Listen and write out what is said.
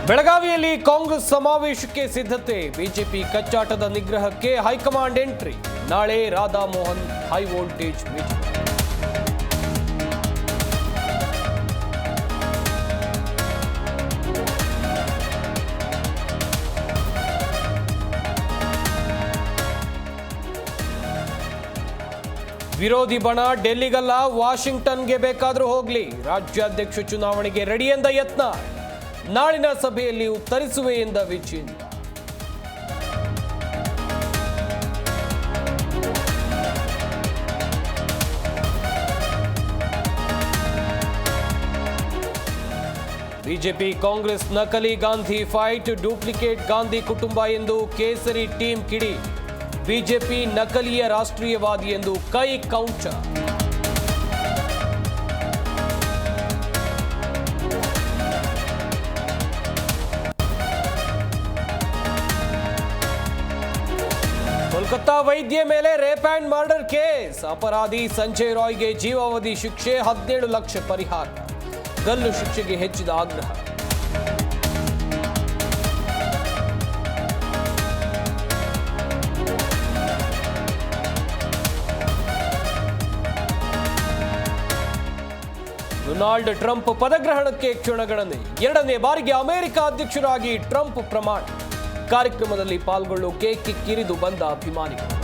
ಬೆಳಗಾವಿಯಲ್ಲಿ ಕಾಂಗ್ರೆಸ್ ಸಮಾವೇಶಕ್ಕೆ ಸಿದ್ಧತೆ. ಬಿಜೆಪಿ ಕಚ್ಚಾಟದ ನಿಗ್ರಹಕ್ಕೆ ಹೈಕಮಾಂಡ್ ಎಂಟ್ರಿ. ನಾಳೆ Radha Mohan high voltage meeting. ವಿರೋಧಿ ಬಣ ಡೆಲ್ಲಿಗಲ್ಲ ವಾಷಿಂಗ್ಟನ್ಗೆ ಬೇಕಾದರೂ ಹೋಗ್ಲಿ, ರಾಜ್ಯಾಧ್ಯಕ್ಷ ಚುನಾವಣೆಗೆ ರೆಡಿ ಎಂದ ಯತ್ನ. ನಾಳಿನ ಸಭೆಯಲ್ಲಿ ಉತ್ತರಿಸುವೆ ಎಂದ ವಿಜೇಂದ್ರ. ಬಿಜೆಪಿ ಕಾಂಗ್ರೆಸ್ ನಕಲಿ ಗಾಂಧಿ ಫೈಟ್, ಡೂಪ್ಲಿಕೇಟ್ ಗಾಂಧಿ ಕುಟುಂಬ ಎಂದು ಕೇಸರಿ ಟೀಮ್ ಕಿಡಿ. ಬಿಜೆಪಿ ನಕಲಿಯ ರಾಷ್ಟ್ರೀಯವಾದಿ ಎಂದು ಕೈ ಕೌಂಟರ್. ಕೋಲ್ಕತ್ತಾ ವೈದ್ಯ ಮೇಲೆ ರೇಪ್ ಅಂಡ್ ಮರ್ಡರ್ ಕೇಸ್. ಅಪರಾಧಿ ಸಂಜಯ್ ರಾಯ್ಗೆ ಜೀವಾವಧಿ ಶಿಕ್ಷೆ, 17 ಲಕ್ಷ ಪರಿಹಾರ. ಗಲ್ಲು ಶಿಕ್ಷೆಗೆ ಹೆಚ್ಚಿದ ಆಗ್ರಹ. ಡೊನಾಲ್ಡ್ ಟ್ರಂಪ್ ಪದಗ್ರಹಣಕ್ಕೆ ಕ್ಷಣಗಣನೆ. 2ನೇ ಬಾರಿಗೆ ಅಮೆರಿಕ ಅಧ್ಯಕ್ಷರಾಗಿ ಟ್ರಂಪ್ ಪ್ರಮಾಣ. ಕಾರ್ಯಕ್ರಮದಲ್ಲಿ ಪಾಲ್ಗೊಳ್ಳೋಕೆ ಕಿಕ್ಕಿರಿದು ಬಂದ ಅಭಿಮಾನಿಗಳು.